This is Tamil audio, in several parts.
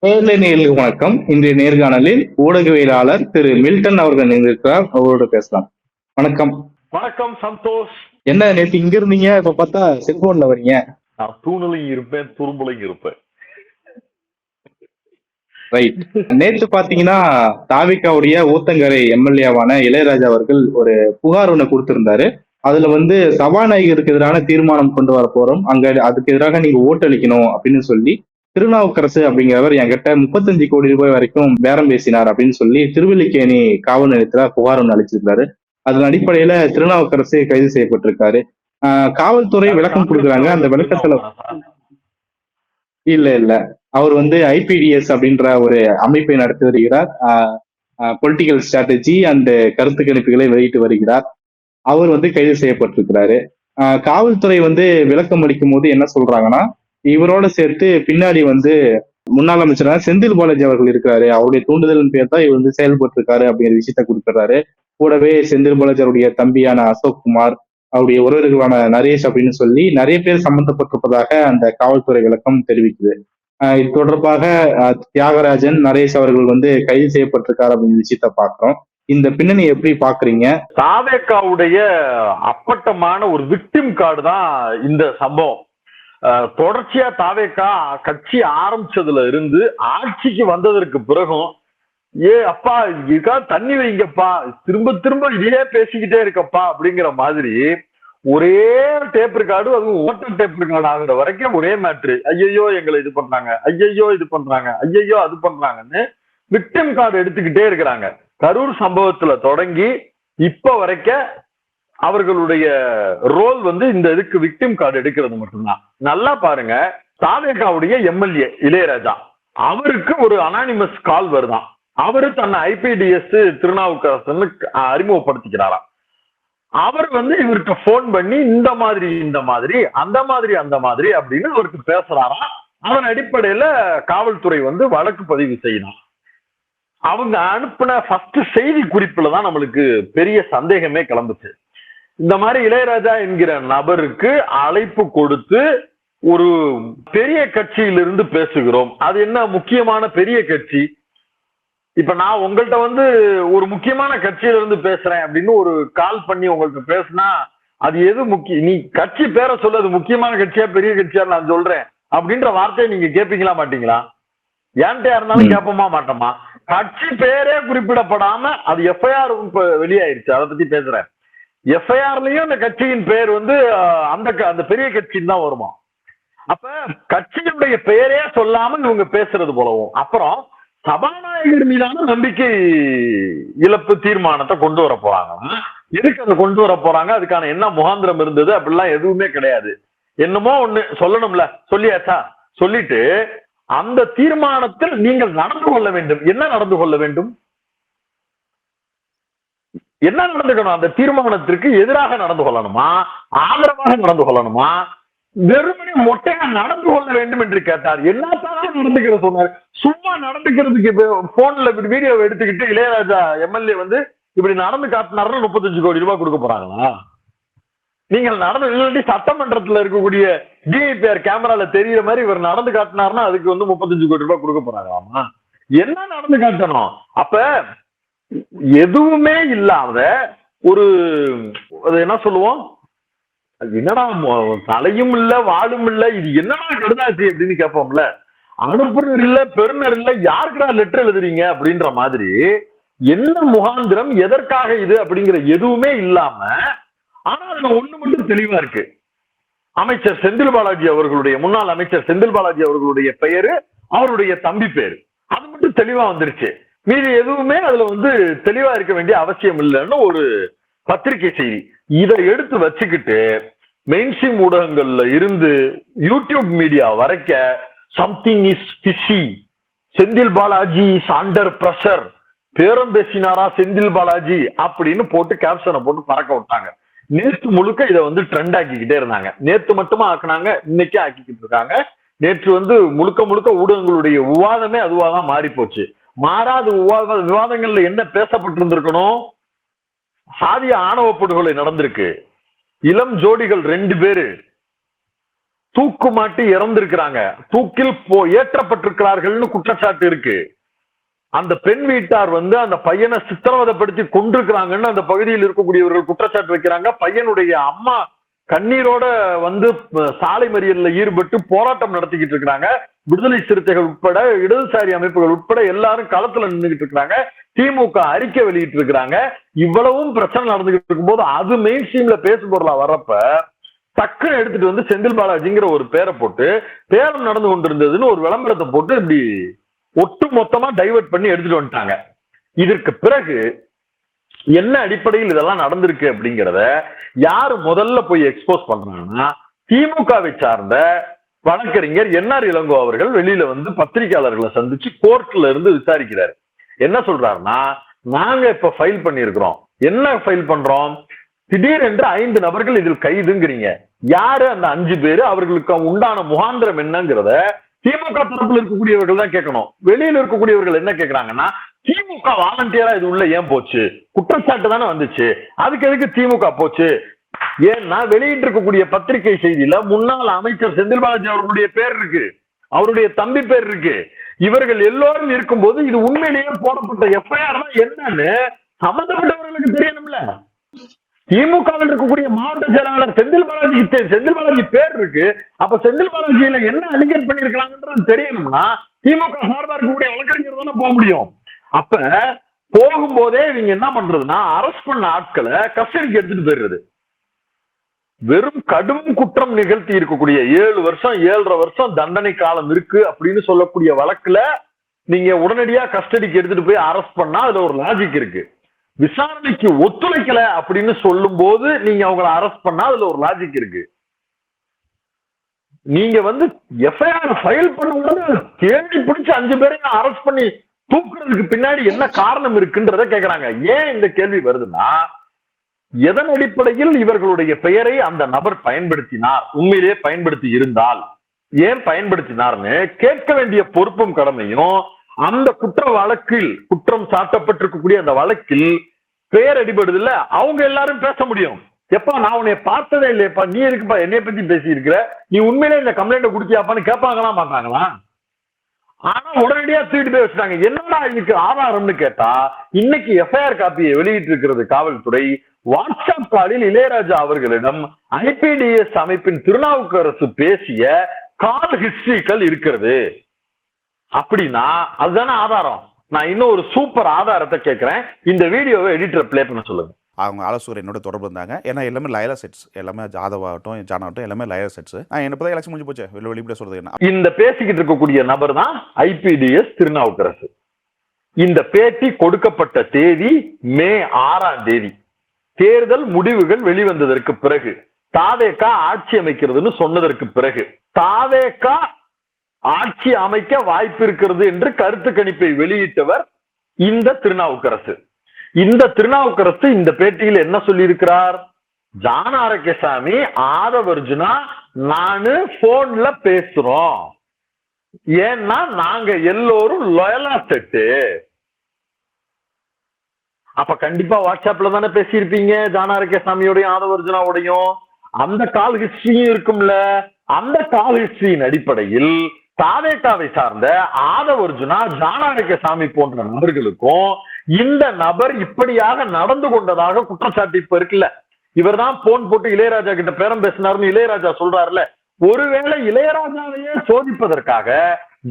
நேயர்களுக்கு வணக்கம். இன்றைய நேர்காணலில் ஊடகவியலாளர் திரு மில்டன் அவர்கள் இணைந்திருக்கிறார். அவரோடு பேசலாம். வணக்கம். வணக்கம் சந்தோஷ். என்ன நேற்று இங்க இருந்தீங்க, இப்ப பார்த்தா செல்போன்ல வரீங்க? நான் தூணலையும் இருப்பேன், துரும்புலையும் இருப்பேன். ரைட். நேற்று பாத்தீங்கன்னா தாவிகாவுடைய ஊத்தங்கரை எம்எல்ஏவான இளையராஜா அவர்கள் ஒரு புகார் ஒண்ணு கொடுத்திருந்தாரு. அதுல சபாநாயகருக்கு எதிரான தீர்மானம் கொண்டு வர போறோம், அங்க அதுக்கு எதிராக நீங்க ஓட்டளிக்கணும் அப்படின்னு சொல்லி திருநாவுக்கரசு அப்படிங்கிறவர் என்கிட்ட 35 கோடி ரூபாய் வரைக்கும் பேரம் பேசினார் அப்படின்னு சொல்லி திருவல்லிக்கேணி காவல் நிலையத்துல புகார் ஒன்று அளிச்சிருக்காரு. அதன் அடிப்படையில திருநாவுக்கரசு கைது செய்யப்பட்டிருக்காரு. காவல்துறை விளக்கம் கொடுக்குறாங்க. அந்த விளக்கத்துல இல்ல இல்ல அவர் ஐபிடிஎஸ் அப்படின்ற ஒரு அமைப்பை நடத்தி வருகிறார். பொலிட்டிக்கல் ஸ்ட்ராட்டஜி அண்ட் கருத்து கணிப்புகளை வெளியிட்டு வருகிறார். அவர் கைது செய்யப்பட்டிருக்கிறாரு. காவல்துறை விளக்கம் அளிக்கும் போது என்ன சொல்றாங்கன்னா, இவரோட சேர்த்து பின்னாடி முன்னாள் அமைச்சரான செந்தில் பாலாஜி அவர்கள் இருக்கிறாரு, அவருடைய தூண்டுதலின் பேர் தான் இவர் செயல்பட்டு இருக்காரு அப்படிங்கிற விஷயத்த கொடுத்துறாரு. கூடவே செந்தில் பாலாஜி அவருடைய தம்பியான அசோக் குமார், அவருடைய உறவினர்களான நரேஷ் அப்படின்னு சொல்லி நிறைய பேர் சம்பந்தப்பட்டிருப்பதாக அந்த காவல்துறை விளக்கம் தெரிவிக்குது. இது தொடர்பாக தியாகராஜன், நரேஷ் அவர்கள் கைது செய்யப்பட்டிருக்காரு அப்படிங்கிற விஷயத்த பாக்குறோம். இந்த பின்னணி எப்படி பாக்குறீங்க? தாவேகாவுடைய அப்பட்டமான ஒரு விக்டிம் கார்டு தான் இந்த சம்பவம். தொடர்ச்சியா தாவேகா கட்சி ஆரம்பிச்சதுல இருந்து ஆட்சிக்கு வந்ததற்கு பிறகும் அப்பா இதுக்கா தண்ணி வைங்கப்பா, திரும்ப திரும்ப இதே பேசிக்கிட்டே இருக்கப்பா அப்படிங்கிற மாதிரி ஒரே டேப் ரெக்கார்டு, அதுவும் ஓட்டர் டேப் ரெக்கார்டு ஆகுற வரைக்கும் ஒரே மேட்ரு. ஐயையோ எங்களை இது பண்றாங்க, ஐயையோ இது பண்றாங்க, ஐயையோ அது பண்றாங்கன்னு விக்டிம் கார்டு எடுத்துக்கிட்டே இருக்கிறாங்க. கரூர் சம்பவத்துல தொடங்கி இப்ப வரைக்கும் அவர்களுடைய ரோல் இந்த இதுக்கு விக்டிம் கார்டு எடுக்கிறது மட்டும்தான். நல்லா பாருங்க, தாவேகாவுடைய எம்எல்ஏ இளையராஜா அவருக்கு ஒரு அனானிமஸ் கால் வருதான். அவரு தன்னை ஐபிடிஎஸ் திருநாவுக்கரசன் அறிமுகப்படுத்திக்கிறாராம். அவர் இவருக்கு போன் பண்ணி இந்த மாதிரி அந்த மாதிரி அந்த மாதிரி அப்படின்னு அவருக்கு பேசுறாராம். அதன் அடிப்படையில காவல்துறை வழக்கு பதிவு செய்யணும். அவங்க அனுப்பின ஃபர்ஸ்ட் செய்தி குறிப்புலதான் நம்மளுக்கு பெரிய சந்தேகமே கிளம்புச்சு. இந்த மாதிரி இளையராஜா என்கிற நபருக்கு அழைப்பு கொடுத்து ஒரு பெரிய கட்சியிலிருந்து பேசுகிறோம். அது என்ன முக்கியமான பெரிய கட்சி? இப்ப நான் உங்கள்கிட்ட ஒரு முக்கியமான கட்சியில இருந்து பேசுறேன் அப்படின்னு ஒரு கால் பண்ணி உங்கள்கிட்ட பேசினா அது எது முக்கியம்? நீ கட்சி பேரை சொல்ல, அது முக்கியமான கட்சியா பெரிய கட்சியா நான் சொல்றேன் அப்படின்ற வார்த்தையை நீங்க கேட்பீங்களா மாட்டீங்களா? ஏன்ட்டா இருந்தாலும் கேட்போமா மாட்டோமா? கட்சி பேரே குறிப்பிடப்படாம அது எஃப்ஐஆர் வெளியாயிருச்சு, அதை பத்தி பேசுறேன். எஃப்ஐஆர்லயும் அந்த கட்சியின் பெயர் அந்த பெரிய கட்சின்னு தான் வருமா? அப்ப கட்சியினுடைய பெயரே சொல்லாம இவங்க பேசுறது போலவும். அப்புறம் சபாநாயகர் மீதான நம்பிக்கை இழப்பு தீர்மானத்தை கொண்டு வர போறாங்க. எதுக்கு அதை கொண்டு வர போறாங்க? அதுக்கான என்ன முகாந்திரம் இருந்தது? அப்படிலாம் எதுவுமே கிடையாது. என்னமோ ஒண்ணு சொல்லணும்ல, சொல்லியாச்சா? சொல்லிட்டு அந்த தீர்மானத்தில் நீங்கள் நடந்து கொள்ள வேண்டும். என்ன நடந்து கொள்ள வேண்டும்? என்ன நடந்துக்கணும்? அந்த தீர்மானத்திற்கு எதிராக நடந்து கொள்ளணுமா, ஆதரவாக நடந்து கொள்ளணுமா, வெறுமனே மொட்டையா நடந்து கொள்ள வேண்டும் என்று கேட்டார். என்னத்தான் நடந்துக்கிற சொன்னார்? சும்மா நடந்துக்கிறதுக்கு போன்ல வீடியோ எடுத்துக்கிட்டு இளையராஜா எம்எல்ஏ இப்படி நடந்து காட்டினாருன்னா 35 கோடி ரூபாய் கொடுக்க போறாங்களா? நீங்கள் நடந்து இல்லாட்டி சட்டமன்றத்துல இருக்கக்கூடிய டிஐபிஆர் கேமரால தெரியுற மாதிரி இவர் நடந்து காட்டினாருன்னா அதுக்கு 35 கோடி ரூபாய் கொடுக்க போறாங்களாமா? என்ன நடந்து காட்டணும்? அப்ப எதுவுமே இல்லாத ஒரு என்ன சொல்லுவோம், என்னடா தலையும் இல்ல வாழும் இல்ல, இது என்னடா கடுதாச்சு அப்படின்னு கேட்போம்ல. அனுப்புனர் இல்ல, பெருனர் இல்ல, யாருக்குடா லெட்டர் எழுதுறீங்க அப்படின்ற மாதிரி என்ன முகாந்திரம், எதற்காக இது அப்படிங்கிற எதுவுமே இல்லாம. ஆனா அதுல ஒண்ணு மட்டும் தெளிவா இருக்கு. அமைச்சர் செந்தில் பாலாஜி அவர்களுடைய, முன்னாள் அமைச்சர் செந்தில் பாலாஜி அவர்களுடைய பெயரு, அவருடைய தம்பி பேரு, அது மட்டும் தெளிவா வந்துருச்சு. மீது எதுவுமே அதுல தெளிவா இருக்க வேண்டிய அவசியம் இல்லைன்னு ஒரு பத்திரிகை செய்தி. இதை எடுத்து வச்சுக்கிட்டு மெயின்ஸ்ட்ரீம் ஊடகங்கள்ல இருந்து யூடியூப் மீடியா வரைக்க something is fishy, Senthil Balaji is under pressure, பேரம் பேசினாரா செந்தில் பாலாஜி அப்படின்னு போட்டு கேப்ஷனை போட்டு பறக்க விட்டாங்க. நேற்று முழுக்க இதை ட்ரெண்ட் ஆக்கிக்கிட்டே இருந்தாங்க. நேற்று மட்டுமா ஆக்குனாங்க, இன்னைக்கே ஆக்கிக்கிட்டு இருக்காங்க. நேற்று முழுக்க முழுக்க ஊடகங்களுடைய விவாதமே அதுவாதான் மாறி போச்சு. மாறாத விவாதங்கள்ல என்ன பேசப்பட்டிருந்திருக்கணும்? சாதிய ஆணவ படுகொலை நடந்திருக்கு, இளம் ஜோடிகள் 2 பேரு தூக்கு மாட்டி இறந்திருக்கிறாங்க, தூக்கில் ஏற்றப்பட்டிருக்கிறார்கள்னு குற்றச்சாட்டு இருக்கு. அந்த பெண் வீட்டார் அந்த பையனை சித்திரவதைப்படுத்தி கொண்டிருக்கிறாங்கன்னு அந்த பகுதியில் இருக்கக்கூடியவர்கள் குற்றச்சாட்டு வைக்கிறாங்க. பையனுடைய அம்மா கண்ணீரோட சாலை மறியல்ல ஈடுபட்டு போராட்டம் நடத்திக்கிட்டு இருக்கிறாங்க. விடுதலை சிறுத்தைகள் உட்பட இடதுசாரி அமைப்புகள் உட்பட எல்லாரும் களத்துல நின்றுகிட்டு இருக்கிறாங்க. திமுக அறிக்கை வெளியிட்டு இருக்கிறாங்க. இவ்வளவும் பிரச்சனை நடந்துகிட்டு இருக்கும்போது அது மெயின் ஸ்ட்ரீம்ல பேசு பொருளா வர்றப்ப டக்குன்னு எடுத்துட்டு செந்தில் பாலாஜிங்கிற ஒரு பேரை போட்டு பேரம் நடந்து கொண்டிருந்ததுன்னு ஒரு விளம்பரத்தை போட்டு இப்படி ஒட்டு மொத்தமா டைவர்ட் பண்ணி எடுத்துட்டு வந்துட்டாங்க. இதற்கு பிறகு என்ன அடிப்படையில் இதெல்லாம் நடந்திருக்கு அப்படிங்கிறத யாரு முதல்ல போய் எக்ஸ்போஸ் பண்றாங்கன்னா, திமுகவை சார்ந்த வழக்கறிஞர் என்ஆர் இளங்கோ அவர்கள் வெளியில பத்திரிகையாளர்களை சந்திச்சு கோர்ட்ல இருந்து விசாரிக்கிறாரு. என்ன சொல்றாருன்னா, நாங்க இப்ப ஃபைல் பண்ணிருக்கிறோம். என்ன ஃபைல் பண்றோம்? திடீரென்று 5 நபர்கள் இதில் கைதுங்கிறீங்க. யாரு அந்த 5 பேரு? அவர்களுக்கு உண்டான முகாந்திரம் என்னங்கிறத திமுக தரப்புல இருக்கக்கூடியவர்கள் தான் கேட்கணும். வெளியில இருக்கக்கூடியவர்கள் என்ன கேட்கிறாங்கன்னா, திமுக வாலண்டியரா இது உள்ள ஏன் போச்சு? குற்றச்சாட்டு தானே வந்துச்சு, அதுக்கு எதுக்கு திமுக போச்சு? ஏன்னா வெளியிட்டு இருக்கக்கூடிய பத்திரிகை செய்தியில முன்னாள் அமைச்சர் செந்தில் பாலாஜி அவர்களுடைய பேர் இருக்கு, அவருடைய தம்பி பேர் இருக்கு. இவர்கள் எல்லோரும் இருக்கும்போது இது உண்மையிலேயே போடப்பட்ட எஃப்ஐஆர் தான் என்னன்னு சம்பந்தப்பட்டவர்களுக்கு தெரியணும்ல. திமுகவில் இருக்கக்கூடிய மாவட்ட செயலாளர் செந்தில் பாலாஜி பேர் இருக்கு. அப்ப செந்தில் பாலாஜியில என்ன அலிகேட் பண்ணிருக்கலாம்ன்றது தெரியணும்னா திமுக சார்பா இருக்கக்கூடிய வழக்கறிஞர் தானே போக முடியும். அப்ப போகும்போதே இவங்க என்ன பண்றதுன்னா, அரெஸ்ட் பண்ண ஆட்களை கஸ்டடிக்கு எடுத்துட்டு போயிடுறது. வெறும் கடும் குற்றம் நிகழ்த்தி இருக்கக்கூடிய 7 வருஷம் 7.5 வருஷம் தண்டனை காலம் இருக்கு அப்படின்னு சொல்லக்கூடிய வழக்குல நீங்க உடனடியா கஸ்டடிக்கு எடுத்துட்டு போய் அரெஸ்ட் பண்ணா அதுல ஒரு லாஜிக் இருக்கு. விசாரணைக்கு ஒத்துழைக்கல அப்படின்னு சொல்லும் போது நீங்க அவங்களை அரெஸ்ட் பண்ணா அதுல ஒரு லாஜிக் இருக்கு. நீங்க எஃப்ஐஆர் ஃபைல் பண்ண உடனே தேடி பிடிச்சு 5 பேரையும் அரெஸ்ட் பண்ணி தூக்குறதுக்கு பின்னாடி என்ன காரணம் இருக்குன்றத கேக்குறாங்க. ஏன் இந்த கேள்வி வருதுன்னா, எதன் அடிப்படையில் இவர்களுடைய பெயரை அந்த நபர் பயன்படுத்தினார்? உண்மையிலேயே பயன்படுத்தி இருந்தால் ஏன் பயன்படுத்தினார்னு கேட்க வேண்டிய பொறுப்பும் கடமையும் அந்த குற்ற வழக்கில், குற்றம் சாட்டப்பட்டிருக்கக்கூடிய அந்த வழக்கில் பெயர் அடிபடுது இல்ல, அவங்க எல்லாரும் பேச முடியும். எப்பா நான் உன்னை பார்த்ததே இல்லையப்பா, நீ இருக்குப்பா என்னைய பத்தி பேசி இருக்கிற, நீ உண்மையிலே இந்த கம்ப்ளைண்ட் கொடுத்தியாப்பான்னு கேட்பாங்களா மாட்டாங்களா? ஆனா உடனடியா தூக்கிட்டு போய் வச்சுட்டாங்க. என்னடா இதுக்கு ஆதாரம்னு கேட்டா, இன்னைக்கு எஃப்ஐஆர் காப்பியை வெளியிட்டு இருக்கிறது காவல்துறை. வாட்ஸ்அப் காலில் இளையராஜா அவர்களிடம் ஐபிடிஎஸ் அமைப்பின் திருநாவுக்கரசு பேசிய கால் ஹிஸ்டரிகள் இருக்கிறது. அப்படின்னா அதுதானே ஆதாரம். நான் இன்னும் ஒரு சூப்பர் ஆதாரத்தை கேட்கிறேன். இந்த வீடியோவை எடிட்டர் பிளே பண்ண சொல்லுங்க. அவங்க ஆலோசகர் என்னோட தொடர்பு இருந்தாங்க. ஏன்னா எல்லாமே லயலா செட்ஸ், எல்லாமே ஜாதவாகட்டும் ஜானாகட்டும் எல்லாமே லயலா செட்ஸ். நான் என்ன பத்தி எலெக்ஷன் முடிஞ்சு போச்சு, வெளிப்பட சொல்றது என்ன, இந்த பேசிக்கிட்டு இருக்கக்கூடிய நபர் தான் ஐபிடிஎஸ் திருநாவுக்கரசு. இந்த பேட்டி கொடுக்கப்பட்ட தேதி மே 6ஆம் தேதி. தேர்தல் முடிவுகள் வெளிவந்ததற்கு பிறகு, தாவேகா ஆட்சி அமைக்கிறதுன்னு சொன்னதற்கு பிறகு, தாவேகா ஆட்சி அமைக்க வாய்ப்பு இருக்கிறது என்று கருத்து கணிப்பை வெளியிட்டவர் இந்த திருநாவுக்கரசு. இந்த திருநாவுக்கரசு இந்த பேட்டியில் என்ன சொல்லி இருக்கிறார்? ஜான் ஆரோக்கியசாமி, ஆதவர்ஜுனா நானு போன்ல பேசுறோம், ஏன்னா நாங்க எல்லோரும் லோயலா செட்டு. அப்ப கண்டிப்பா வாட்ஸ்அப்ல தானே பேசியிருப்பீங்க ஜான் ஆரோக்கியசாமியோடையும் ஆதவர்ஜுனாவோடையும். அந்த கால் ஹிஸ்டரியும் இருக்கும்ல. அந்த கால் ஹிஸ்டரியின் அடிப்படையில் தாவேகாவை சார்ந்த ஆதவர்ஜுனா, ஜான் ஆரோக்கியசாமி போன்ற நபர்களுக்கும் இந்த நபர் இப்படியாக நடந்து கொண்டதாக குற்றச்சாட்டு இப்ப இருக்குல்ல. இவர் தான் போன் போட்டு இளையராஜா கிட்ட பேரம் பேசினாருன்னு இளையராஜா சொல்றாருல. ஒருவேளை இளையராஜாவையே சோதிப்பதற்காக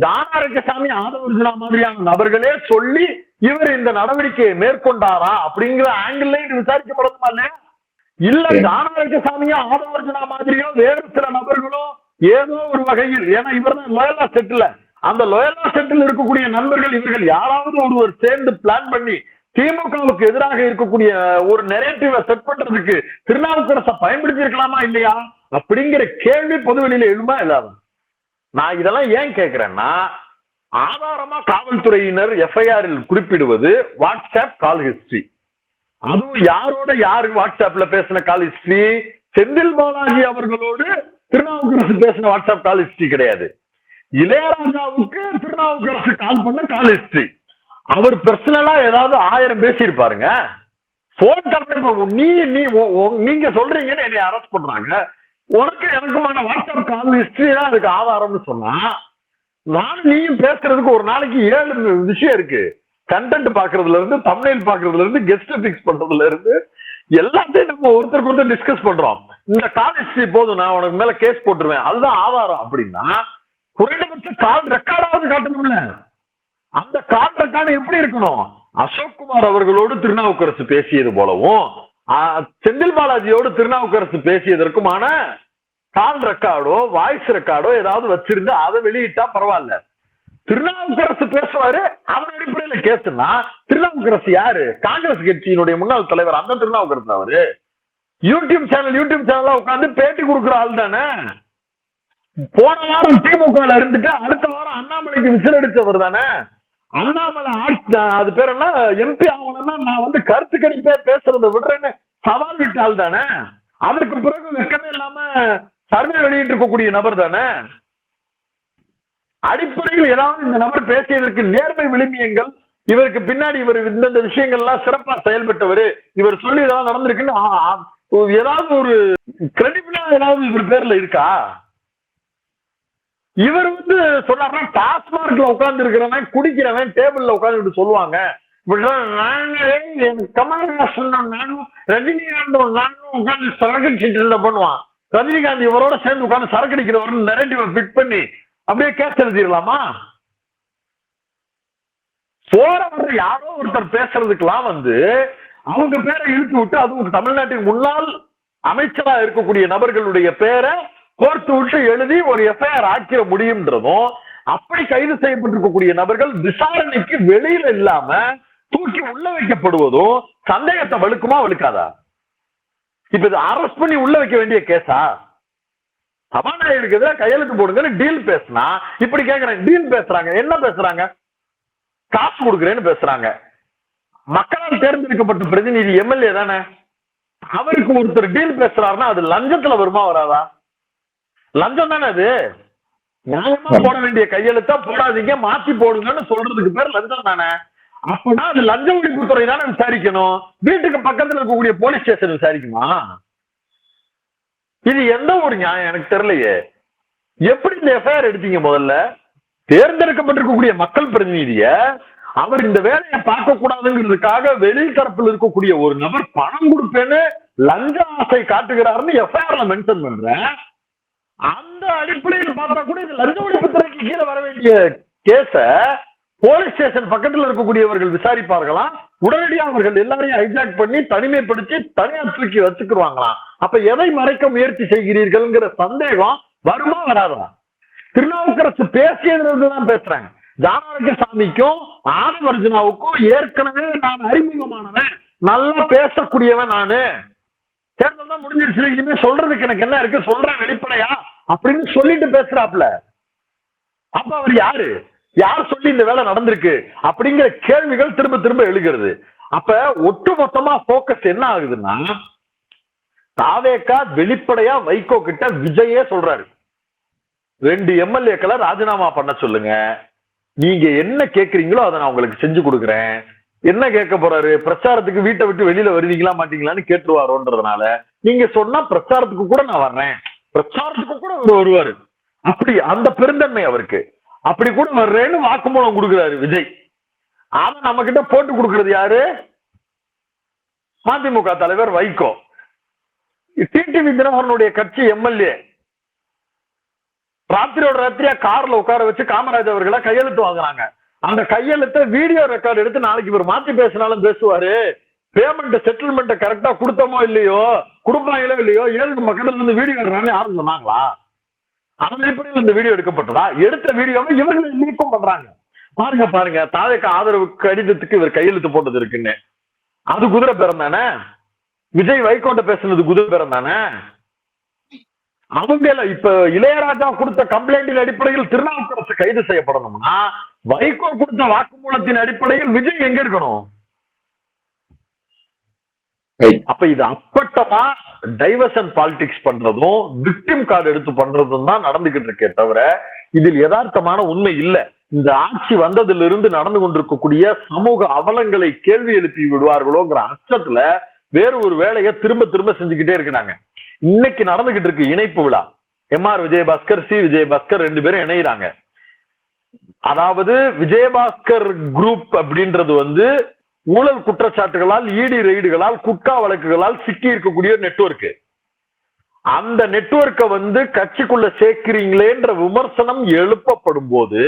ஜான் ஆரோக்கியசாமி, ஆதவர்ஜுனா மாதிரியான நபர்களே சொல்லி இவர் இந்த நடவடிக்கையை மேற்கொண்டாரா அப்படிங்கிற ஆங்கிள் விசாரிக்கப்படணுமா இல்லையா? இல்ல ஜான் ஆரோக்கியசாமியோ ஆதவர்ஜுனா மாதிரியோ வேறு சில நபர்களோ ஏதோ ஒரு வகையில், ஏன்னா இவர் தான் லோயலா செட்டில், அந்த லோயலா செட்டில் இருக்கக்கூடிய நண்பர்கள் இவர்கள் யாராவது ஒருவர் சேர்ந்து பிளான் பண்ணி திமுகவுக்கு எதிராக இருக்கக்கூடிய ஒரு நெரேட்டிவை செட் பண்றதுக்கு திருநாவுக்கரசை பயன்படுத்தி இருக்கலாமா இல்லையா அப்படிங்கிற கேள்வி பொதுவெளியில எழுமா இல்லாத. நான் இதெல்லாம் ஏன் கேட்கிறேன்னா, ஆதாரமா காவல்துறையினர் எஃப்ஐஆரில் குறிப்பிடுவது வாட்ஸ்அப் கால் ஹிஸ்டரி. அதுவும் யாரோட யாரு வாட்ஸ்அப்ல பேசின கால் ஹிஸ்டரி? செந்தில் பாலாஜி அவர்களோடு திருநாவுக்கரசு பேசின வாட்ஸ்அப் கால் ஹிஸ்டரி கிடையாது. இளையராஜாவுக்கு திருநாவுக்கரசு கால் பண்ண கால் ஹிஸ்டரி. அவர் பர்சனலா ஏதாவது 1000 பேசியிருப்பாருங்க. போன் கால் நீங்க சொல்றீங்கன்னு என்னை அரெஸ்ட் பண்றாங்க. உனக்கு எனக்குமான வாட்ஸ்அப் கால் ஹிஸ்டரி தான் அதுக்கு ஆதாரம்னு சொன்னா, நானும் நீயும் பேசுறதுக்கு ஒரு நாளைக்கு 7 விஷயம் இருக்கு. கண்டென்ட் பாக்குறதுல இருந்து, தம்ப்நெயில் பாக்குறதுல இருந்து, கெஸ்ட் பிக்ஸ் பண்றதுல இருந்து எல்லாத்தையும் நம்ம ஒருத்தருக்கு ஒருத்தர் டிஸ்கஸ் பண்றோம். இந்த கால் ஹிஸ்டரி போதும், நான் உனக்கு மேல கேஸ் போட்டுருவேன், அதுதான் ஆதாரம் அப்படின்னா குறைந்தபட்ச கால் ரெக்கார்டாவது காட்டணும்ல. அந்த கால் ரெக்கார்டு எப்படி இருக்கணும்? அசோக்குமார் அவர்களோடு திருநாவுக்கரசு பேசியது போலவும் செந்தில் பாலாஜியோடு திருநாவுக்கரசு பேசியதற்குமான கால் ரெக்கார்டோ வாய்ஸ் ரெக்கார்டோ ஏதாவது வச்சிருந்து அதை வெளியிட்டா பரவாயில்ல. திருநாவுக்கரசு பேசுவாரு, அதன் அடிப்படையில கேசுனா திருநாவுக்கரசு யாரு? காங்கிரஸ் கட்சியினுடைய முன்னாள் தலைவர் அந்த திருநாவுக்கரசு. அவரு யூடியூப் சேனல்ல உட்காந்து பேட்டி கொடுக்குற ஆள் தானே. போன வாரம் திமுக இருந்துட்டு அடுத்த வாரம் அண்ணாமலைக்கு விசில் அடிச்சவர் தானே. அண்ணாமலை அது பேர் என்ன எம்பி ஆகணும்னா நான் வந்து கருத்து கணிப்பே பேசுறதை விடுறேன்னு சவால் விட்டால் தானே. அதற்கு பிறகு வெக்கமே இல்லாம சர்வே வெளியிட்டு இருக்கக்கூடிய நபர் தானே. அடிப்படையில் ஏதாவது இந்த நபர் பேசியதற்கு நேர்மை விளிம்பியங்கள், இவருக்கு பின்னாடி இவர் இந்த விஷயங்கள்லாம் சிறப்பா செயல்பட்டவர், இவர் சொல்லி இதெல்லாம் நடந்திருக்குன்னு ஏதாவது ஒரு கிரெடிபிளா ஏதாவது இவர் பேர்ல இருக்கா? இவர் வந்து சொன்னார்னா டாஸ்மார்க்ல உட்கார்ந்து இருக்கிறவன் குடிக்கிறவன் டேபிள்ல உட்கார்ந்து சொல்லுவாங்க, கமல்ஹாசன் நானும் ரஜினிகாந்தும் நானும் உட்கார்ந்து சரக்கு பண்ணுவான், ரஜினிகாந்த் இவரோட சேர்ந்து உட்கார்ந்து சரக்கு அடிக்கிறவரு நரேட்டிவ் ஃபிட் பண்ணி அப்படியே கேஸ் எழுதிடலாமா? போற வர்ற யாரோ ஒருத்தர் பேசுறதுக்கெல்லாம் வந்து அவங்க பேரை இழுத்து விட்டு, அதுவும் தமிழ்நாட்டின் முன்னாள் அமைச்சரா இருக்கக்கூடிய நபர்களுடைய பேரை கோர்த்து விட்டு எழுதி ஒரு எஃப்ஐஆர் ஆக்கிட முடியும்ன்றதும், அப்படி கைது செய்யப்பட்டிருக்கக்கூடிய நபர்கள் விசாரணைக்கு வெளியில இல்லாம தூக்கி உள்ள வைக்கப்படுவதும் சந்தேகத்தை வலுக்குமா வலுக்காதா? இப்ப இது அரெஸ்ட் பண்ணி உள்ள வைக்க வேண்டிய கேஸா? சபாநாயகருக்கு கையெழுத்து போடுங்க டீல் பேசினா இப்படி கேக்குறேன். டீல் பேசுறாங்க, என்ன பேசுறாங்க? காசு கொடுக்குறேன்னு பேசுறாங்க. மக்களால் தேர்ந்தெடுக்கப்பட்ட பிரதிநிதி எம்எல்ஏ தானே. அவருக்கு ஒருத்தர் டீல் பேசுறாருன்னா அது லஞ்சத்துல வருமா வராதா? லஞ்சம் தானே அது. நியாயமா போட வேண்டிய கையெழுத்தா போடாதீங்க, மாத்தி போடுங்கன்னு சொல்றதுக்கு பேர் லஞ்சம் தானே. அப்படின்னா அது லஞ்ச ஒழிப்புத்துறை தானே விசாரிக்கணும். வீட்டுக்கு பக்கத்துல இருக்கக்கூடிய போலீஸ் ஸ்டேஷன் விசாரிக்குமா? இது எந்த ஒரு நியாயம் எனக்கு தெரியலையே. எப்படி இந்த எஃப்ஐஆர் எடுத்தீங்க? முதல்ல தேர்ந்தெடுக்கப்பட்டிருக்கக்கூடிய மக்கள் பிரதிநிதிய அவர் இந்த வேலையை பார்க்க கூடாதுங்கிறதுக்காக வெளி தரப்பில் இருக்கக்கூடிய ஒரு நபர் பணம் கொடுப்பேன்னு லஞ்ச ஆசை காட்டுகிறாருன்னு எஃப்ஐஆர்ல மென்ஷன் பண்றேன். அந்த அடிப்படையில் பார்த்தா கூட இது லஞ்ச ஒழிப்புத்துறைக்கு கீழே வர வேண்டிய கேஸ போலீஸ் ஸ்டேஷன் பக்கத்தில் இருக்கக்கூடியவர்கள் விசாரிப்பார்களாம். உடனடியாக அவர்கள் எல்லாரையும் ஹைஜாக் பண்ணி தனிமைப்படுத்தி தனியா தூக்கி வச்சுக்குவாங்களாம். அப்ப எதை மறைக்க முயற்சி செய்கிறீர்கள்ங்கிற சந்தேகம் வருமா வராதா? திருநாவுக்கரசு பேசியதுதான் பேசுறாங்க. ஜானகிசாமிக்கும் ஆனவர்ஜுனாவுக்கும் ஏற்கனவே நான் அறிமுகமானவன், நல்லா பேசக்கூடியவன் நானு, தேர்தல் தான் முடிஞ்சிருச்சு, இனிமே சொல்றதுக்கு எனக்கு என்ன இருக்கு, சொல்றேன் வெளிப்படையா அப்படின்னு சொல்லிட்டு பேசுறாப்ல. அப்ப அவர் யாரு? யார் சொல்லி இந்த வேலை நடந்திருக்கு அப்படிங்கிற கேள்விகள் திரும்ப திரும்ப எழுகிறது. அப்ப ஒட்டுமொத்தமா போக்கஸ் என்ன ஆகுதுன்னா, தாவேகா வெளிப்படையா வைகோ கிட்ட விஜயே சொல்றாரு, 2 எம்எல்ஏக்களை ராஜினாமா பண்ண சொல்லுங்க, நீங்க என்ன கேக்குறீங்களோ அதை நான் உங்களுக்கு செஞ்சு கொடுக்குறேன். என்ன கேட்க போறாரு? பிரச்சாரத்துக்கு வீட்டை விட்டு வெளியில வருவீங்களா மாட்டீங்களான்னு கேட்டுருவாரோன்றதுனால நீங்க சொன்னா பிரச்சாரத்துக்கு கூட நான் வர்றேன், பிரச்சாரத்துக்கு கூட வருவாரு. அப்படி அந்த பெருந்தன்மை அவருக்கு. அப்படி கூட வர்றேன்னு வாக்குமூலம் கொடுக்குறாரு விஜய். ஆனா நம்ம கிட்ட போட்டு கொடுக்கறது யாரு? மதிமுக தலைவர் வைகோ. டிடிவி தினகரனுடைய கட்சி எம்எல்ஏ ராத்திரியோட ராத்திரியா கார்ல உட்கார வச்சு காமராஜ் அவர்களை கையெழுத்து வாங்குறாங்க. அந்த கையெழுத்தை வீடியோ ரெக்கார்டு எடுத்து நாளைக்கு இவர் மாத்தி பேசினாலும் பேசுவாரு. பேமெண்ட் செட்டில்மெண்ட் கரெக்டா கொடுத்தோமோ இல்லையோ, கொடுப்பாங்களோ இல்லையோ, 7 மக்கள் இருந்து வீடியோ எடுறான்னு யாரும் சொன்னாங்களா? அதன் அடிப்படையில் இந்த வீடியோ எடுக்கப்பட்டதா? எடுத்த வீடியோவை இவர்களை நீக்கம் பண்றாங்க. பாருங்க தாவேகா ஆதரவு கடிதத்துக்கு இவர் கையெழுத்து போட்டது இருக்குன்னு. அது குதிரை பேரம் தானே. விஜய் வைகோட்ட பேசுனது குதிரை பேரம் தானே. அவங்க இப்ப இளையராஜா கொடுத்த கம்ப்ளைண்டின் அடிப்படையில் திருநாவுக்கரசு கைது செய்யப்படணும்னா வைகோ கொடுத்த வாக்குமூலத்தின் அடிப்படையில் விஜய் எங்க இருக்கணும்? அப்ப இது அப்பட்டமா டைவர்ஷன் பாலிடிக்ஸ் பண்றதும் விக்டிம் கார்டு எடுத்து பண்றதும் தான் நடந்துகிட்டு இருக்கே தவிர இதில் யதார்த்தமான உண்மை இல்ல. இந்த ஆட்சி வந்ததிலிருந்து நடந்து கொண்டிருக்கக்கூடிய சமூக அவலங்களை கேள்வி எழுப்பி விடுவார்களோங்கிற அச்சத்துல வேறு ஒரு வேலையை திரும்ப திரும்ப செஞ்சுக்கிட்டே இருக்கிறாங்க. இன்னைக்கு நடந்துகிட்டு இருக்கு இணைப்பு விழா. எம்ஆர் விஜயபாஸ்கர், சி விஜயபாஸ்கர் 2 பேரும் இணைகிறாங்க. அதாவது விஜயபாஸ்கர் குரூப் அப்படின்றது வந்து ஊழல் குற்றச்சாட்டுகளால், இடி ரெய்டுகளால், குட்கா வழக்குகளால் சிக்கி இருக்கக்கூடிய நெட்வொர்க். அந்த நெட்வொர்க்கை வந்து கட்சிக்குள்ள சேர்க்கிறீங்களேன்ற விமர்சனம் எழுப்பப்படும் போது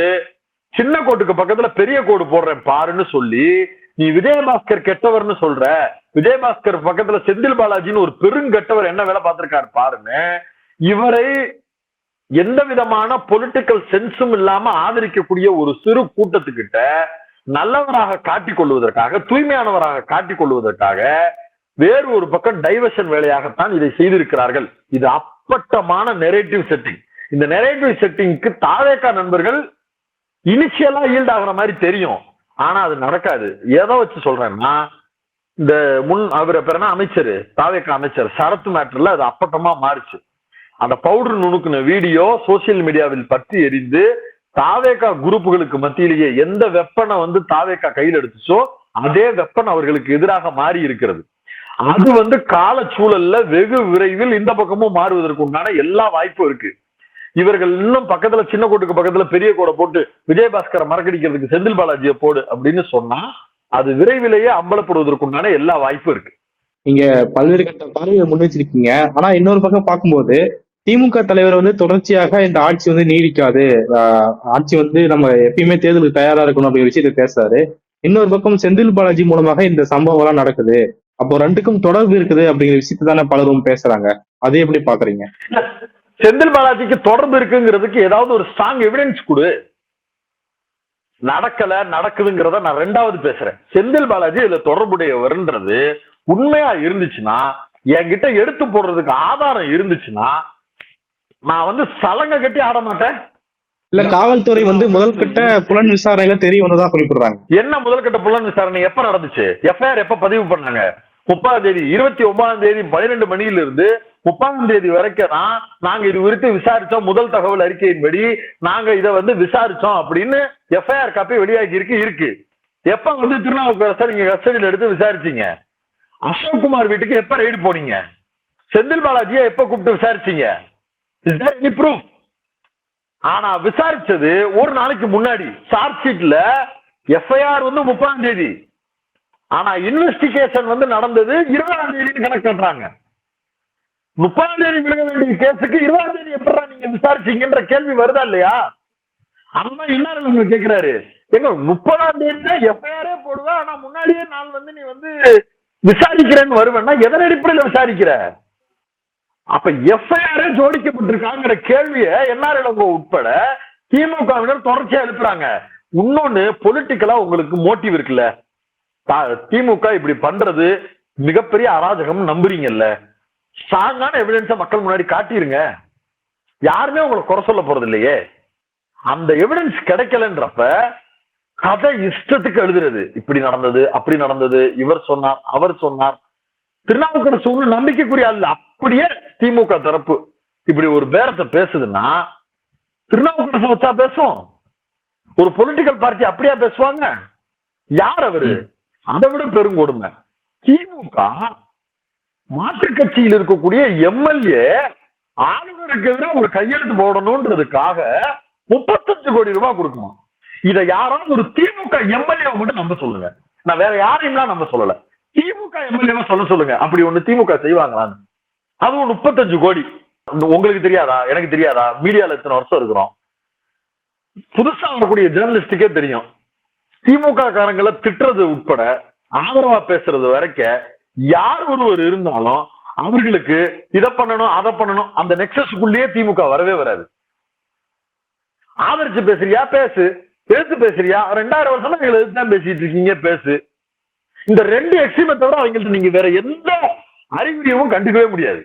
சின்ன கோட்டுக்கு பக்கத்துல பெரிய கோடு போடுறேன் பாருன்னு சொல்லி நீ விஜயபாஸ்கர் கெட்டவர்னு சொல்ற, விஜயபாஸ்கர் பக்கத்துல செந்தில் பாலாஜின்னு ஒரு பெருங்கெட்டவர் என்ன வேலை பார்த்திருக்காரு பாருன்னு இவரை எந்த விதமான பொலிட்டிக்கல் சென்ஸும் இல்லாம ஆதரிக்கக்கூடிய ஒரு சிறு கூட்டத்துக்கிட்ட நல்லவராக காட்டிக் கொள்வதற்காக, தூய்மையானவராக காட்டிக் கொள்வதற்காக வேறு ஒரு பக்கம் டைவர்ஷன் வேலையாகத்தான் இதை செய்திருக்கிறார்கள். இது அப்பட்டமான நெரேட்டிவ் செட்டிங். இந்த நெரேட்டிவ் செட்டிங்க்கு தாவேகா நண்பர்கள் இனிஷியலா ஈல்ட் ஆகிற மாதிரி தெரியும், ஆனா அது நடக்காது. ஏதோ வச்சு சொல்றேன்னா, இந்த அவர் பேர் அமைச்சர், தாவேகா அமைச்சர் சரத் மேட்டர்ல அது அப்பட்டமா மாறுச்சு. அந்த பவுடர் நுணுக்குன வீடியோ சோசியல் மீடியாவில் பற்றி எரிந்து தாவேகா குரூப்புகளுக்கு மத்தியிலேயே எந்த வெப்பனை வந்து தாவேகா கையில் எடுத்துச்சோ அதே வெப்பன் அவர்களுக்கு எதிராக மாறி இருக்கிறது. அது வந்து கால சூழல்ல வெகு விரைவில் இந்த பக்கமும் மாறுவதற்கு உண்டான எல்லா வாய்ப்பும் இருக்கு. இவர்கள் இன்னும் பக்கத்துல சின்ன கோட்டுக்கு பக்கத்துல பெரிய கோடை போட்டு விஜயபாஸ்கரை மறக்கடிக்கிறதுக்கு செந்தில் பாலாஜியை போடு அப்படின்னு சொன்னா அது விரைவிலேயே அம்பலப்படுவதற்கு உண்டான எல்லா வாய்ப்பும் இருக்கு. நீங்க பல்வேறு கட்ட பார்வையை முன் வச்சிருக்கீங்க. ஆனா இன்னொரு பக்கம் பார்க்கும்போது திமுக தலைவர் வந்து தொடர்ச்சியாக இந்த ஆட்சி வந்து நீடிக்காது, ஆட்சி வந்து நம்ம எப்பயுமே தேர்தலுக்கு தயாரா இருக்கணும் அப்படிங்கிற விஷயத்த பேசுறாரு. இன்னொரு பக்கம் செந்தில் பாலாஜி மூலமாக இந்த சம்பவம் எல்லாம் நடக்குது, அப்போ ரெண்டுக்கும் தொடர்பு இருக்குது அப்படிங்கிற விஷயத்த தானே பலரும் பேசுறாங்க. அதை எப்படி பாக்குறீங்க? செந்தில் பாலாஜிக்கு தொடர்பு இருக்குங்கிறதுக்கு ஏதாவது ஒரு ஸ்ட்ராங் எவிடன்ஸ் கொடு. நடக்குதுங்கிறத நான் 2வது பேசுறேன். செந்தில் பாலாஜி இதுல தொடர்புடையவர்ன்றது உண்மையா இருந்துச்சுன்னா, என்கிட்ட எடுத்து போடுறதுக்கு ஆதாரம் இருந்துச்சுன்னா நான் வந்து சலங்க கட்டி ஆட மாட்டேன். இல்ல, காவல்துறை வந்து முதல் கட்ட புலன் விசாரணையில தெரிய வந்ததான் குறிப்பிடுறாங்க. என்ன முதல் கட்ட புலன் விசாரணை எப்ப நடந்துச்சு? எஃப்ஐஆர் எப்ப பதிவு பண்ணாங்க? 30ஆம் தேதி, 29ஆம் தேதி 12 மணியில இருந்து 30ஆம் தேதி வரைக்கும் தான் நாங்க இது குறித்து விசாரிச்சோம். முதல் தகவல் அறிக்கையின்படி நாங்க இதை வந்து விசாரிச்சோம் அப்படின்னு எஃப்ஐஆர் காப்பி வெளியாகி இருக்கு. எப்ப வந்து திருநாவுக்கரசர் நீங்க கஸ்டடியில் எடுத்து விசாரிச்சீங்க? அசோக்குமார் வீட்டுக்கு எப்ப ரைடு போனீங்க? செந்தில் பாலாஜியை எப்ப கூப்பிட்டு விசாரிச்சீங்க? Is there any proof? ஆனா விசாரிச்சது ஒரு நாளைக்கு முன்னாடி. சார்ஜ் ஷீட்ல எஃப்ஐஆர் வந்து 30ஆம் தேதி, ஆனா இன்வெஸ்டிகேஷன் வந்து நடந்தது 20ஆம் தேதி கணக்கு கட்டுறாங்க. 30ஆம் தேதி விலக வேண்டிய கேஸுக்கு 20ஆம் தேதி எப்படா நீங்க விசாரிச்சீங்கன்ற கேள்வி வருதா இல்லையா? அதுதான் என்ன கேட்கிறாரு. எங்க 30ஆம் தேதி தான் எஃப்ஐஆரே போடுவா, ஆனா முன்னாடியே நாள் வந்து நீ வந்து விசாரிக்கிறேன்னு வருவேன்னா எதன் அடிப்படையில் விசாரிக்கிற? அப்ப எஃப்ஐஆரே ஜோடிக்கப்பட்டிருக்காங்கிற கேள்வியை என்ஆர் இளங்கோ உட்பட திமுகவினர் தொடர்ச்சியா எழுப்புறாங்க. இன்னொன்னு, பொலிட்டிக்கலா உங்களுக்கு மோட்டிவ் இருக்குல்ல, திமுக இப்படி பண்றது மிகப்பெரிய அராஜகம் நம்புறீங்கல்ல, ஸ்ட்ராங்கான எவிடன்ஸை மக்கள் முன்னாடி காட்டிருங்க. யாருமே உங்களை குறை சொல்ல போறது இல்லையே. அந்த எவிடன்ஸ் கிடைக்கலன்றப்ப கதை இஷ்டத்துக்கு எழுதுறது, இப்படி நடந்தது, அப்படி நடந்தது, இவர் சொன்னார், அவர் சொன்னார். திருநாவுக்கரசு ஒண்ணு நம்பிக்கைக்குரிய அல்ல. அப்படியே திமுக தரப்பு இப்படி ஒரு பேரத்தை பேசுதுன்னா திருநாவுக்கரசு வச்சா பேசும்? ஒரு பொலிட்டிக்கல் பார்ட்டி அப்படியா பேசுவாங்க? யார் அவரு? அதை விட பெருங்கொடுமை, திமுக மாற்றுக் கட்சியில் இருக்கக்கூடிய எம்எல்ஏ ஆளுநருக்கு எதிராக ஒரு கையெழுத்து போடணும்ன்றதுக்காக 35 கோடி ரூபாய் கொடுக்குமா? இதை யாராவது ஒரு திமுக எம்எல்ஏ மட்டும் நம்ப சொல்லுங்க. நான் வேற யாரையும் நம்ப சொல்லல, திமுக எம்எல்ஏ சொல்லுங்க. அப்படி ஒண்ணு திமுக செய்வாங்களான்னு? அதுவும் 35 கோடி. உங்களுக்கு தெரியாதா? எனக்கு தெரியாதா? மீடியால எத்தனை வருஷம் இருக்கிறோம். புதுசா வரக்கூடிய ஜேர்னலிஸ்டுக்கே தெரியும். திமுக காரங்களை திட்டுறது உட்பட ஆதரவா பேசுறது வரைக்கும் யார் ஒருவர் இருந்தாலும் அவர்களுக்கு இதை பண்ணணும், அதை பண்ணணும், அந்த நெக்ஸஸ்க்குள்ளேயே திமுக வரவே வராது. ஆதரிச்சு பேசுறியா பேசு, பேசு பேசுறியா 2000 வருஷமா நீங்க எதுதான் பேசிட்டு இருக்கீங்க பேசு. இந்த 2 எக்ஸ்ட்ரீமை தவிர அவங்கள்ட்ட நீங்க வேற எந்த அறிகுறியும் கண்டுக்கவே முடியாது.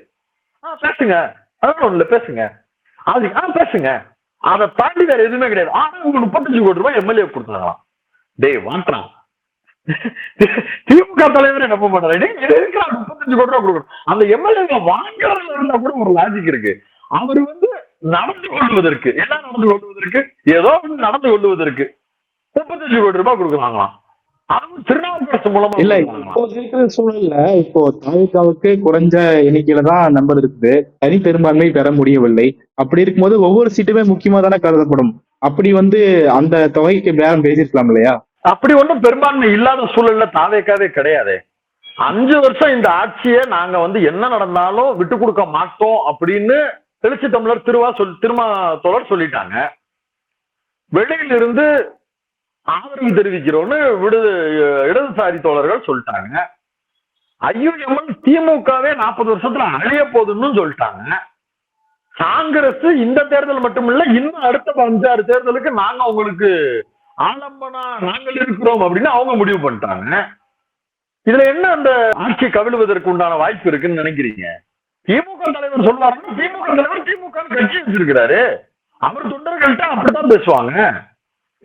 பேசுங்க, அதான் ஒண்ணுல பேசுங்க, அது பேசுங்க. அதை தாண்டி வேற எதுவுமே கிடையாது. ஆனா உங்களுக்கு 35 கோடி ரூபாய் எம்எல்ஏ கொடுத்தாங்களாம். டேய் வாண்டான், திமுக தலைவரே நம்ப மாட்டாரு. 35 கோடி ரூபாய் கொடுக்கணும். அந்த எம்எல்ஏ வாங்குறதுல இருந்தா கூட ஒரு லாஜிக் இருக்கு. அவர் வந்து நடந்து கொள்வதற்கு, எல்லாம் நடந்து கொள்வதற்கு, ஏதோ ஒன்று நடந்து கொள்வதற்கு 35 கோடி ரூபாய் கொடுக்குறாங்களாம். அதுவும் திருநாவுக்கரசு மூலமா இல்ல சொல்றாங்க. இப்போ இருக்கிற சூழல்ல இப்போ தாவேகாவுக்கு குறைஞ்ச எண்ணிக்கையில தான் நம்பர் இருக்குது, தனி பெரும்பான்மை பெற முடியவில்லை. அப்படி இருக்கும்போது ஒவ்வொரு சீட்டுமே முக்கியமா தானே கருதப்படும். அப்படி வந்து அந்த தொகைக்கு பேரம் பேசிருக்கலாம் இல்லையா? அப்படி ஒன்றும் பெரும்பான்மை இல்லாத சூழல்ல தாவேக்காவே கிடையாது. 5 வருஷம் இந்த ஆட்சியை நாங்க வந்து என்ன நடந்தாலும் விட்டு கொடுக்க மாட்டோம் அப்படின்னு எழுச்சி தமிழர் திருமா தோழர் சொல்லிட்டாங்க. வெளியில இருந்து ஆதரவு தெரிவிக்கிறோன்னு இடதுசாரி தோழர்கள் சொல்லிட்டாங்க. ஐயுஎம்எல் திமுகவே 40 வருஷத்துல அழிய போகுதுன்னு சொல்லிட்டாங்க. காங்கிரஸ் இந்த தேர்தல் மட்டும் இல்ல, இன்னும் அடுத்த 5-6 தேர்தலுக்கு நாங்க உங்களுக்கு ஆலம்பனா நாங்கள் இருக்கிறோம் அப்படின்னு அவங்க முடிவு பண்ணிட்டாங்க. இதுல என்ன அந்த ஆட்சி கவிழ்வதற்கு உண்டான வாய்ப்பு இருக்குன்னு நினைக்கிறீங்க? திமுக தலைவர் சொல்வாருன்னா திமுக தலைவர் திமுக கட்சி வச்சிருக்கிறாரு, அவர் தொண்டர்கள்ட்ட அப்படித்தான் பேசுவாங்க.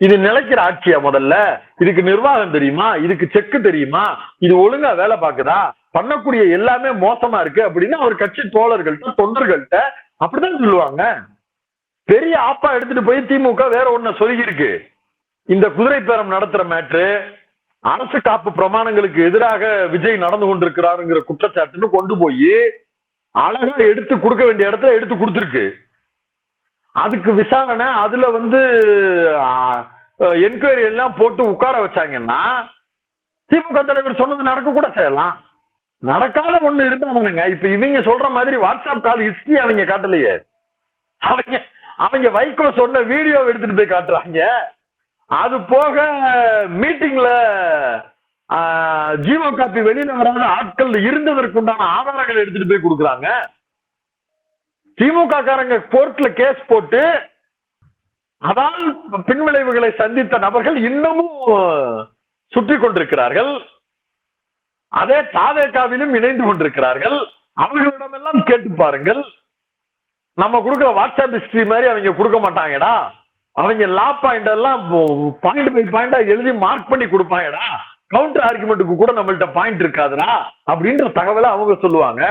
இது நிலைக்கிற ஆட்சியா? முதல்ல இதுக்கு நிர்வாகம் தெரியுமா? இதுக்கு செக்கு தெரியுமா? இது ஒழுங்கா வேலை பார்க்குதா? பண்ணக்கூடிய எல்லாமே மோசமா இருக்கு அப்படின்னு அவர் கட்சி தோழர்கள்ட்ட தொண்டர்கள்ட்ட அப்படிதான் சொல்லுவாங்க. பெரிய ஆப்பா எடுத்துட்டு போய் திமுக வேற ஒண்ணு சொல்லி இருக்கு. இந்த குதிரை பேரம் நடத்துற மேட்ரு, அரசு காப்பு பிரமாணங்களுக்கு எதிராக விஜய் நடந்து கொண்டிருக்கிறாருங்கிற குற்றச்சாட்டுன்னு கொண்டு போய் அழகா எடுத்து கொடுக்க வேண்டிய இடத்துல எடுத்து கொடுத்துருக்கு. அதுக்கு விசாரணை, அதுல வந்து என்கொயரி எல்லாம் போட்டு உட்கார வச்சாங்கன்னா திமுக தலைவர் சொன்னது நடக்க கூட செய்யலாம். நடக்காத ஒண்ணு இருந்தாங்க. இப்ப இவங்க சொல்ற மாதிரி வாட்ஸ்அப் கால் ஹிஸ்டரி அவங்க காட்டலையே. அவங்க வைகோ சொன்ன வீடியோ எடுத்துட்டு போய் காட்டுறாங்க. அது போக மீட்டிங்ல ஜீவோ காப்பி வெளியில வராத ஆட்கள் இருந்ததற்குண்டான ஆதாரங்கள் எடுத்துட்டு போய் கொடுக்குறாங்க. திமுக காரங்க கோர்ட்ல கேஸ் போட்டு அதால் பின்விளைவுகளை சந்தித்த நபர்கள் இன்னமும் சுற்றி கொண்டிருக்கிறார்கள். அதே தாவேகாவிலும் இணைந்து கொண்டிருக்கிறார்கள். அவர்களிடமெல்லாம் கேட்டு பாருங்கள். நம்ம கொடுக்குற வாட்ஸ்அப் ஹிஸ்டரி மாதிரி அவங்க கொடுக்க மாட்டாங்கடா. அவங்க லா பாயிண்ட் எல்லாம் பாயிண்ட் பை பாயிண்டா எழுதி மார்க் பண்ணி கொடுப்பாங்கடா. கவுண்டர் ஆர்குமெண்ட்டுக்கு கூட நம்மள்ட்ட பாயிண்ட் இருக்காதுடா அப்படின்ற தகவலை அவங்க சொல்லுவாங்க.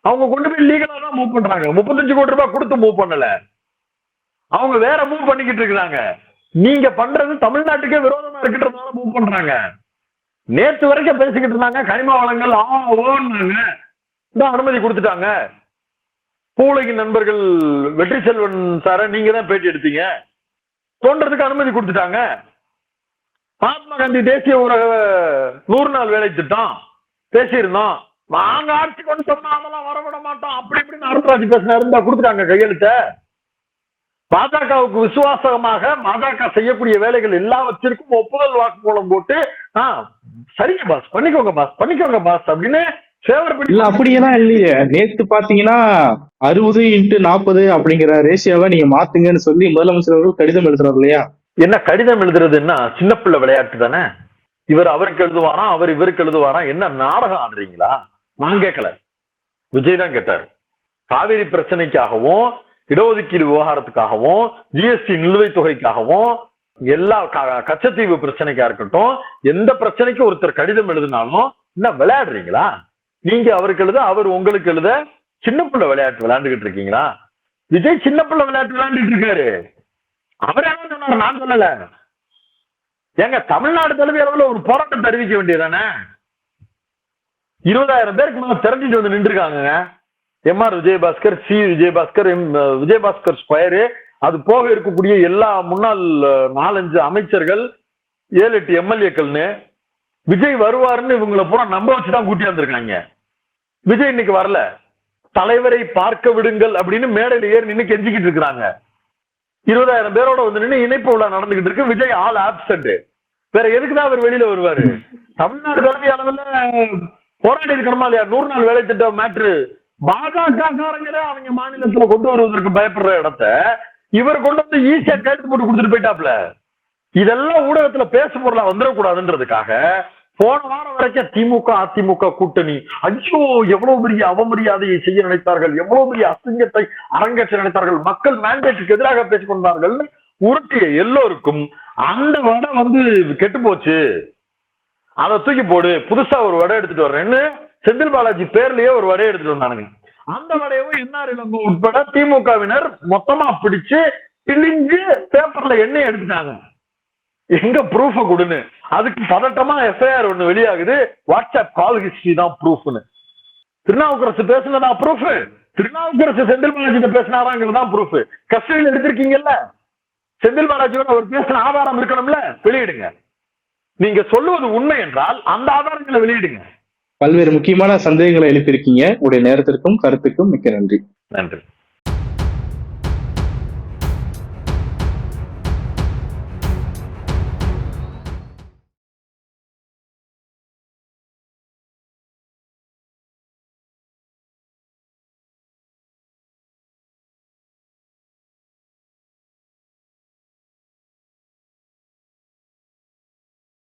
அவங்க கொண்டு போய் லீகலா தான் மூவ் பண்றாங்க. 35 கோடி ரூபாய் கொடுத்து மூவ் பண்ணல, அவங்க வேற மூவ் பண்ணிக்கிட்டு இருக்கிறாங்க. நீங்க பண்றது தமிழ்நாட்டுக்கே விரோதமா இருக்கிறதுனால மூவ் பண்றாங்க. நேற்று வரைக்கும் பேசிக்கிட்டு இருந்தாங்க கனிம வளங்கள் அனுமதி கொடுத்துட்டாங்க. பூலகி நண்பர்கள் வெற்றி செல்வன் சார நீங்க தான் பேட்டி எடுத்தீங்க, தோன்றதுக்கு அனுமதி கொடுத்துட்டாங்க. மகாத்மா காந்தி தேசிய ஊரக 100 நாள் வேலை திட்டம் பேசியிருந்தோம். நாங்க ஆட்சி கொண்டு சொன்னா அதெல்லாம் வரவிட மாட்டோம் அப்படி இப்படின்னு அருண்ராஜ் பேசினா இருந்தா கொடுத்துட்டாங்க கையெழுத்த. பாஜகவுக்கு விசுவாசமாக பாஜக செய்யக்கூடிய வேலைகள் எல்லாவற்றிற்கும் ஒப்புதல் வாக்குமூலம் போட்டு சரிங்க பாஸ் பண்ணிக்கோங்க பாஸ் பண்ணிக்கோங்க பாஸ் அப்படின்னு இல்ல அப்படியெல்லாம் இல்லையே. நேத்து பாத்தீங்கன்னா 60x40 அப்படிங்கிற ரேஷியோவை நீங்க மாத்துங்கன்னு சொல்லி முதலமைச்சர் அவர்கள் கடிதம் எழுதுறாரு இல்லையா? என்ன கடிதம் எழுதுறதுன்னா சின்ன பிள்ளை விளையாட்டு தானே. இவர் அவருக்கு எழுதுவாராம், அவர் இவருக்கு எழுதுவாராம். என்ன நாடகம் ஆடுறீங்களா? நான் கேட்கல, விஜய் தான் கேட்டார். காவிரி பிரச்சனைக்காகவும் இடஒதுக்கீடு விவகாரத்துக்காகவும் ஜிஎஸ்டி நிலுவைத் தொகைக்காகவும் எல்லா கச்சத்தீவு பிரச்சனைக்கா இருக்கட்டும், எந்த பிரச்சனைக்கு ஒருத்தர் கடிதம் எழுதினாலும் என்ன விளையாடுறீங்களா? நீங்க அவருக்கு எழுத, அவர் உங்களுக்கு எழுத சின்ன பிள்ளை விளையாட்டு விளையாண்டுகிட்டு இருக்கீங்களா? விஜய் சின்ன பிள்ளை விளையாட்டு விளையாண்டுட்டு இருக்காரு. அவர் என்ன சொன்னார்? நான் சொல்லல. எங்க தமிழ்நாடு தலைமை அளவில் ஒரு போராட்டம் தெரிவிக்க வேண்டியதானே? 20,000 பேருக்கு மேல திரண்டிட்டு வந்து நின்று இருக்காங்க. MR Vijayabaskar, C Vijayabaskar, Vijayabaskar square, அது போக இருக்கக்கூடிய எல்லா முன்னாள் 4-5 அமைச்சர்கள், 7-8 எம்எல்ஏக்கள்னு விஜய் வருவாருன்னு இவங்களை பூரா நம்ப வச்சுதான் கூட்டி வந்திருக்காங்க. விஜய் இன்னைக்கு வரல. தலைவரை பார்க்க விடுங்கள் அப்படின்னு மேடையில் ஏறி நின்று கெஞ்சிக்கிட்டு இருக்கிறாங்க. 20,000 பேரோட வந்து நின்று இணைப்பு விழா நடந்துகிட்டு இருக்கு. Vijay all absent. வேற எதுக்குதான் அவர் வெளியில வருவாரு? தமிழ்நாடு தலைமை அளவில் போராடி இருக்கணுமா இல்லையா? 100 நாள் வேலை திட்டம் மேட்ரு பாஜக காரங்களே அவங்க மாநிலத்துல கொண்டு வருவதற்கு பயப்படுற இடத்த இவர் கொண்டு வந்து ஈஸியா கைது போட்டு கொடுத்துட்டு போயிட்டாப்ல. இதெல்லாம் ஊடகத்துல பேச பொருளா வந்துடக்கூடாதுன்றதுக்காக போன வாரம் வரைக்கும் திமுக அதிமுக கூட்டணி ஐயோ எவ்வளவு பெரிய அவமரியாதையை செய்ய நினைத்தார்கள், எவ்வளவு பெரிய அசிங்கத்தை அரங்கேற்ற நினைத்தார்கள், மக்கள் மேண்டேட்டுக்கு எதிராக பேசிக் கொண்டார்கள் உருட்டிய எல்லோருக்கும் அந்த வடை வந்து கெட்டு போச்சு, அதை தூக்கி போடு, புதுசா ஒரு வடை எடுத்துட்டு வர்றேன்னு செந்தில் பாலாஜி பேர்லயே ஒரு வடையை எடுத்துட்டு வந்தானுங்க. அந்த வடையவும் என்ஆர் இளங்கோ உட்பட திமுகவினர் மொத்தமா பிடிச்சு பிழிஞ்சு பேப்பர்ல எண்ணெய் எடுத்துட்டாங்க. எங்க ப்ரூஃப கொடுன்னு. அதுக்கு பதட்டமா எஃப்ஐஆர் ஒண்ணு வெளியாகுது, வாட்ஸ்அப் கால் ஹிஸ்டரி தான் ப்ரூஃப்னு. திருநாவுக்கரசு பேசுனதா ப்ரூஃப்? திருநாவுக்கரசு செந்தில் பாலாஜி பேசினாராங்கிறது தான் ப்ரூஃப். கஸ்டடியில் எடுத்திருக்கீங்கல்ல, செந்தில் பாலாஜியோட அவர் பேசின ஆதாரம் இருக்கணும்ல, வெளியிடுங்க. நீங்க சொல்லுவது உண்மை என்றால் அந்த ஆதாரங்களை வெளியிடுங்க. பல்வேறு முக்கியமான சந்தேகங்களை எழுப்பியிருக்கீங்க. உடைய நேரத்திற்கும் கருத்துக்கும் மிக்க நன்றி. நன்றி.